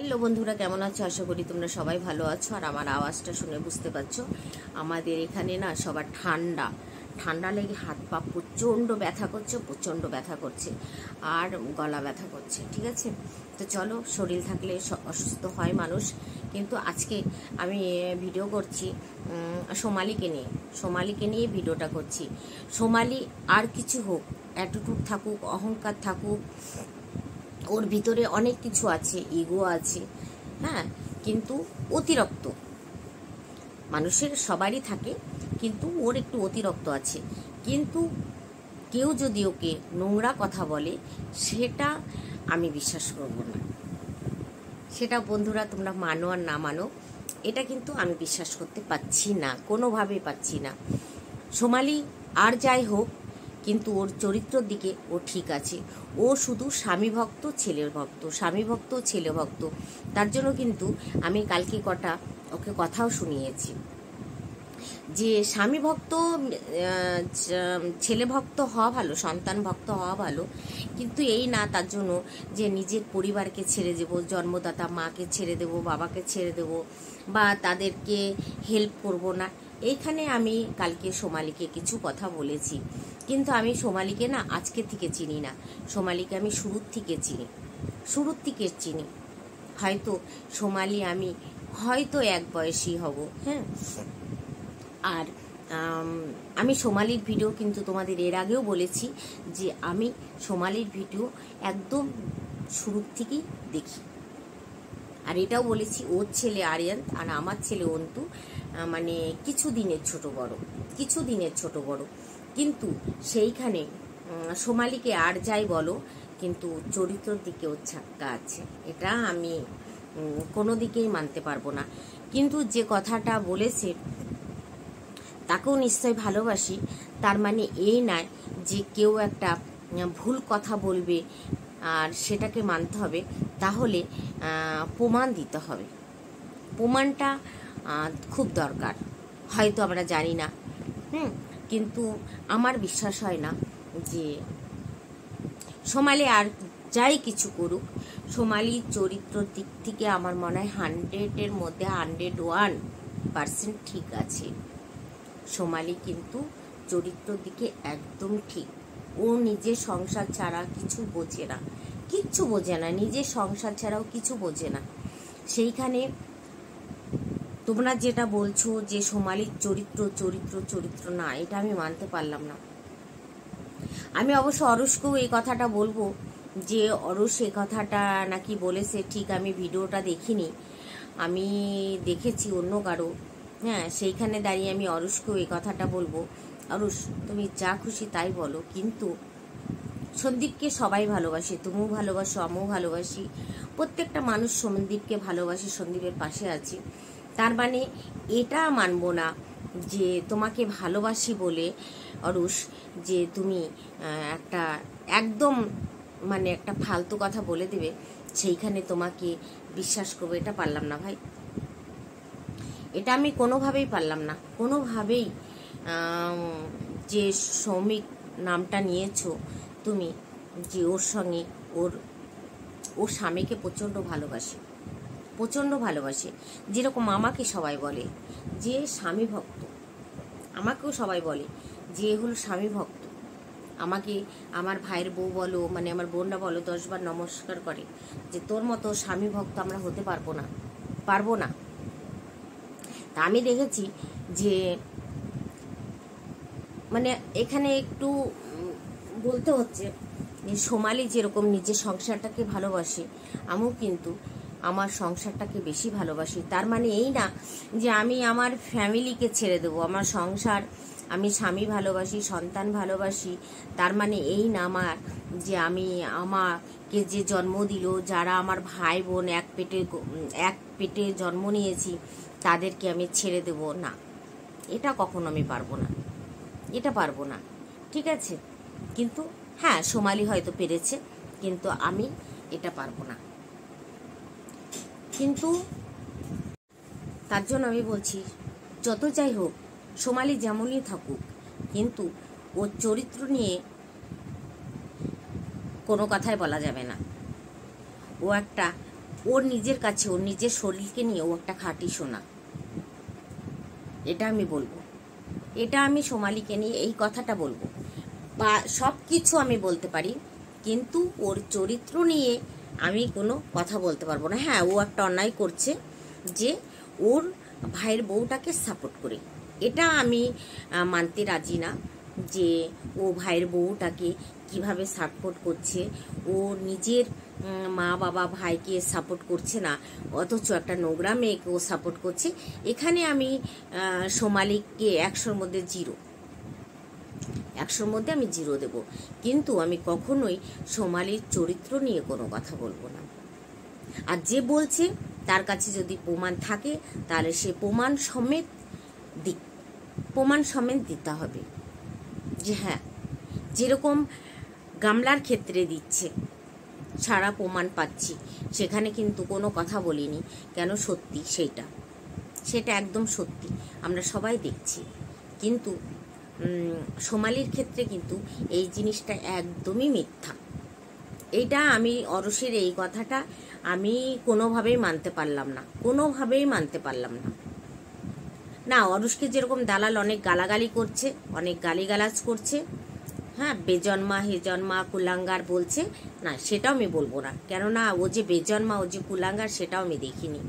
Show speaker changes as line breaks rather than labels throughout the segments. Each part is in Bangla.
হ্যালো বন্ধুরা, কেমন আছো? আশা করি তোমরা সবাই ভালো আছো। আর আমার আওয়াজটা শুনে বুঝতে পারছো আমাদের এখানে না সবার ঠান্ডা ঠান্ডা লেগে হাত পা প্রচণ্ড ব্যথা করছে আর গলা ব্যথা করছে। ঠিক আছে, তো চলো, শরীর থাকলে অসুস্থ হয় মানুষ। কিন্তু আজকে আমি ভিডিও করছি সোমালিকে নিয়ে ভিডিওটা করছি। সোমালি আর কিছু হোক, অ্যাটিটিউড থাকুক, অহংকার থাকুক, ওর ভিতরে অনেক কিছু আছে, ইগো আছে, হ্যাঁ, কিন্তু অতিরিক্ত মানুষের সবারই থাকে, কিন্তু ওর একটু অতিরিক্ত আছে। কিন্তু কেউ যদি ওকে নোংরা কথা বলে সেটা আমি বিশ্বাস করব না। সেটা বন্ধুরা তোমরা মানো আর না মানো, এটা কিন্তু আমি বিশ্বাস করতে পারছি না, কোনোভাবেই পাচ্ছি না। সোমালি আর যাই হোক, কিন্তু ওর চরিত্রের দিকে ও ঠিক আছে। ও শুধু স্বামী ভক্ত, ছেলের ভক্ত, স্বামী ভক্ত, ছেলে ভক্ত। তার জন্য কিন্তু আমি কালকে ওকে কথাও শুনিয়েছি যে স্বামী ভক্ত, ছেলে ভক্ত হওয়া ভালো, সন্তান ভক্ত হওয়া ভালো, কিন্তু এই না তার জন্য যে নিজের পরিবারকে ছেড়ে দেবো, জন্মদাতা মাকে ছেড়ে দেবো, বাবাকে ছেড়ে দেবো, বা তাদেরকে হেল্প করব না। এইখানে আমি কালকে সোমালিকে কিছু কথা বলেছি, কিন্তু আমি সোমালিকে না আজকে থেকে চিনি না, সোমালিকে আমি শুরুর থেকে চিনি। হয়তো সোমালি আমি হয়তো এক বয়সী হব, হ্যাঁ। আর আমি সোমালির ভিডিও কিন্তু তোমাদের এর আগেও বলেছি যে আমি সোমালির ভিডিও একদম শুরুর থেকেই দেখি। আর এটাও বলেছি, ওর ছেলে আরিয়ান আর আমার ছেলে অন্তু মানে কিছু দিনের ছোট বড়, কিন্তু সেইখানে সোমালিকে আর যাই বলো, কিন্তু চরিত্রের দিকে ওর ছাক্কা আছে, এটা আমি কোনো দিকেই মানতে পারবো না। কিন্তু যে কথাটা বলেছে তাকেও নিশ্চয় ভালোবাসি, তার মানে এই নয় যে কেউ একটা ভুল কথা বলবে আর সেটাকে মানতে হবে। তাহলে প্রমাণ দিতে হবে, প্রমাণটা খুব দরকার। হয়তো আমরা জানি না, কিন্তু আমার বিশ্বাস হয় না যে সোমালি আর যাই কিছু করুক, সোমালির চরিত্রের দিক থেকে আমার মনে হয় 100-এর মধ্যে 101% ঠিক আছে। সোমালি কিন্তু চরিত্রের দিকে একদম ঠিক। ও নিজের সংসার ছাড়া কিচ্ছু বোঝে না, নিজের সংসার ছাড়াও কিছু বোঝে না। সেইখানে তোমরা যেটা বলছো যে সোমালির চরিত্র না, এটা আমি মানতে পারলাম না। আমি অবশ্য অরুষকেও এই কথাটা বলবো যে অরুষ এই কথাটা নাকি বলেছে, ঠিক আমি ভিডিওটা দেখিনি, আমি দেখেছি অন্য কারো, হ্যাঁ, সেইখানে দাঁড়িয়ে আমি অরুষকেও এই কথাটা বলবো, অরুষ তুমি যা খুশি তাই বলো, কিন্তু সন্দীপকে সবাই ভালোবাসে, তুমিও ভালোবাসো, আমিও ভালোবাসি, প্রত্যেকটা মানুষ সন্দীপকে ভালোবাসে, সন্দীপের পাশে আছে। তার মানে এটা মানবো না যে তোমাকে ভালোবাসি বলে অরুষ যে তুমি একটা একদম মানে একটা ফালতু কথা বলে দেবে, সেইখানে তোমাকে বিশ্বাস করবো, এটা পারলাম না ভাই, এটা আমি কোনোভাবেই পারলাম না, কোনোভাবেই। যে সৌমিক নামটা নিয়েছো তুমি, যে ওর সঙ্গে ওর স্বামীকে প্রচণ্ড ভালোবাসে, যেরকম আমাকে সবাই বলে যে স্বামী ভক্ত, আমাকেও সবাই বলে যে হলো স্বামী ভক্ত। আমাকে আমার ভাইয়ের বউ বলো, মানে আমার বোনরা বলো, 10 বার নমস্কার করে যে তোর মতো স্বামী ভক্ত আমরা হতে পারবো না। তা আমি দেখেছি যে মানে এখানে একটু বলতে হচ্ছে যে সোমালি যেরকম নিজের সংসারটাকে ভালোবাসে, আমিও কিন্তু আমার সংসারটাকে বেশি ভালোবাসি। তার মানে এই না যে আমি আমার ফ্যামিলিকে ছেড়ে দেবো, আমার সংসার, আমি স্বামী ভালোবাসি, সন্তান ভালোবাসি, তার মানে এই না আমার যে আমি আমাকে যে জন্ম দিল, যারা আমার ভাই বোন এক পেটে জন্ম নিয়েছি, তাদেরকে আমি ছেড়ে দেব না, এটা কখনো আমি পারবো না, ঠিক আছে। কিন্তু হ্যাঁ, সোমালি হয়তো পেরেছে, কিন্তু আমি এটা পারবো না। কিন্তু তার জন্য আমি বলছি, যত যাই হোক, সোমালি যেমনই থাকুক, কিন্তু ওর চরিত্র নিয়ে কোনো কথাই বলা যাবে না। ওর নিজের কাছে, ওর নিজের শরীরকে নিয়ে ও একটা খাঁটি সোনা। এটা আমি বলবো, এটা আমি সোমালিকে নিয়ে এই কথাটা বলবো। বা সব কিছু আমি বলতে পারি, কিন্তু ওর চরিত্র নিয়ে আমি কোনো কথা বলতে পারবো না। হ্যাঁ, ও একটা অন্যায় করছে যে ওর ভাইয়ের বউটাকে সাপোর্ট করে, এটা আমি মানতে রাজি না যে ও ভাইয়ের বউটাকে কিভাবে সাপোর্ট করছে। ও নিজের মা বাবা ভাইকে সাপোর্ট করছে না, অথচ একটা নোংরা মেয়েকে ও সাপোর্ট করছে। এখানে আমি সোমালিকে 100-র মধ্যে 0, 100-র মধ্যে আমি 0 দেব। কিন্তু আমি কখনোই সোমালির চরিত্র নিয়ে কোনো কথা বলবো না। আর যে বলছে তার কাছে যদি প্রমাণ থাকে তাহলে সে প্রমাণ সমেত দিতে হবে যে হ্যাঁ, যেরকম গামলার ক্ষেত্রে দিচ্ছে, ছাড়া প্রমাণ পাচ্ছি, সেখানে কিন্তু কোনো কথা বলিনি। কেন? সত্যি সেটা একদম সত্যি, আমরা সবাই দেখছি। কিন্তু সোমালির ক্ষেত্রে কিন্তু এই জিনিসটা একদমই মিথ্যা। এইটা আমি অরসের এই কথাটা আমি কোনোভাবেই মানতে পারলাম না। না, অরসকে যেরকম দালাল অনেক গালাগালি করছে, অনেক গালিগালাজ করছে, হ্যাঁ, বেজন্মা হেজন্মা কুলাঙ্গার বলছে, না সেটাও আমি বলবো না। কেননা ও যে বেজন্মা, ও যে কুলাঙ্গার, সেটাও আমি দেখিনি।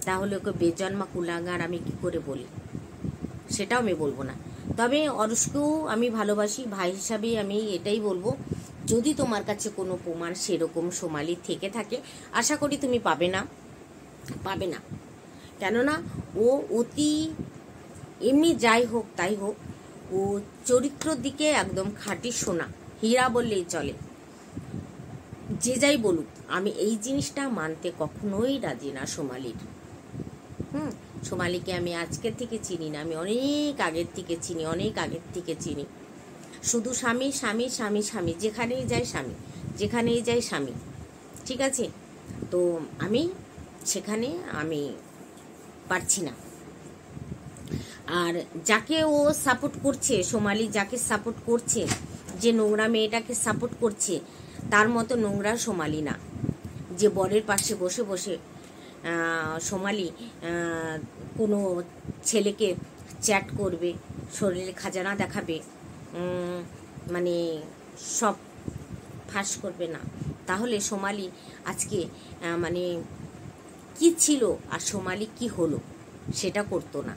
তাহলে ওকে বেজন্মা কুলাঙ্গার আমি কি করে বলি? সেটাও আমি বলবো না। তবে অরসকেও আমি ভালোবাসি, ভাই হিসাবে আমি এটাই বলবো, যদি তোমার কাছে কোনো প্রমাণ সেরকম সোমালির থেকে থাকে, আশা করি তুমি পাবে না। কেননা ও অতি, এমনি যাই হোক তাই হোক, ও চরিত্রর দিকে একদম খাঁটি সোনা, হীরা বললেই চলে। যে যাই বলুক, আমি এই জিনিসটা মানতে কখনোই রাজি না সোমালির। সোমালিকে আমি আজকের থেকে চিনি না, আমি অনেক আগের থেকে চিনি। শুধু স্বামী, যেখানেই যাই স্বামী, ঠিক আছে? তো আমি সেখানে আমি পারছি না। আর যাকে ও সাপোর্ট করছে, সোমালি যাকে সাপোর্ট করছে, যে নোংরা মেয়েটাকে সাপোর্ট করছে, তার মতো নোংরা সোমালি না। যে বরের পাশে বসে বসে সোমালি কোনো ছেলেকে চ্যাট করবে, শরীরে খাজানা দেখাবে, মানে সব ফাঁস করবে না, তাহলে সোমালি আজকে মানে কি ছিল আর সোমালি কি হলো সেটা করতো না।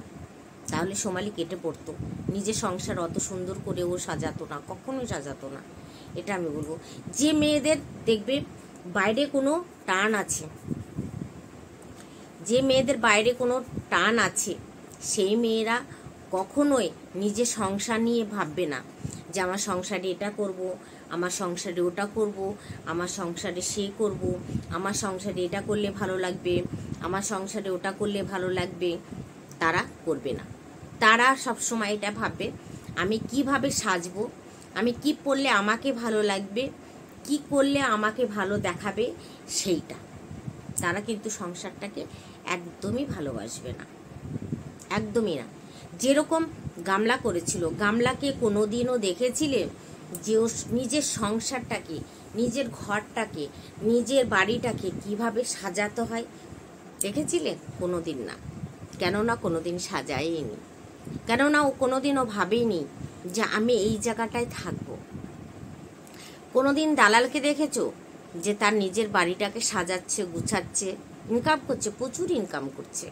তাহলে সোমালি কেটে পড়তো। নিজের সংসার অত সুন্দর করে ও সাজাতো না, কখনোই সাজাতো না। এটা আমি বলবো। যে মেয়েদের দেখবে বাইরে কোনো টান আছে, সেই মেয়েরা কখনোই নিজের সংসার নিয়ে ভাববে না যে আমার সংসারে এটা করব, আমার সংসারে ওটা করব, আমার সংসারে সে করব, আমার সংসারে এটা করলে ভালো লাগবে, আমার সংসারে ওটা করলে ভালো লাগবে। তারা করবে না। তারা সবসময় এটা ভাববে আমি কিভাবে সাজবো, আমি কি পরলে আমাকে ভালো লাগবে, কি করলে আমাকে ভালো দেখাবে, সেইটা। তারা কিন্তু সংসারটাকে একদমই ভালোবাসবে না, একদমই না। যেরকম গামলা করেছিল, গামলাকে কোনোদিনও দেখেছিলে যে ও নিজের সংসারটাকে, নিজের ঘরটাকে, নিজের বাড়িটাকে কিভাবে সাজাতে হয় দেখেছিলে? কোনোদিন না। কেননা কোনোদিন সাজায়নি, কেননা ও কোনোদিনও ভাবেনি যে আমি এই জায়গাটায় থাকবো। কোনোদিন দালালকে দেখেছো যে তার নিজের বাড়িটাকে সাজাচ্ছে, গুছাচ্ছে, ইনকাম করছে, প্রচুর ইনকাম করছে,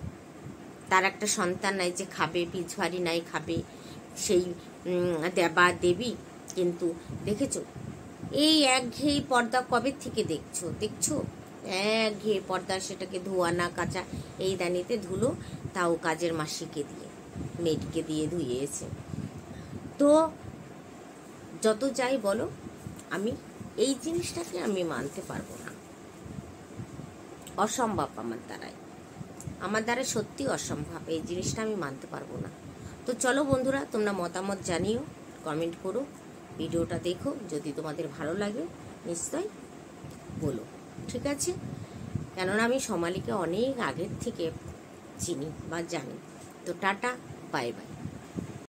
তার একটা সন্তান নাই যে খাবে, পিছ ভারী নাই খাবে, সেই দেবা দেবী। কিন্তু দেখেছো এই একঘেয়ে পর্দা কবে থেকে দেখছো একঘেয়ে পর্দা, সেটাকে ধোয়া না কাচা, এই দানিতে ধুলো, তাও কাজের মাসিকে দিয়ে, মেয়েটিকে দিয়ে ধুইয়েছে। তো যত যাই বলো, আমি এই জিনিসটাকে আমি মানতে পারবো না, অসম্ভব আমার দ্বারা সত্যি অসম্ভব, এই জিনিসটা আমি মানতে পারবো না। তো চলো বন্ধুরা, তোমরা মতামত জানিও, কমেন্ট করো, ভিডিওটা দেখো, যদি তোমাদের ভালো লাগে নিশ্চয়ই বলো, ঠিক আছে? কেননা আমি সোমালিকে অনেক আগের থেকে চিনি বা জানি। তো টাটা, বাই বাই।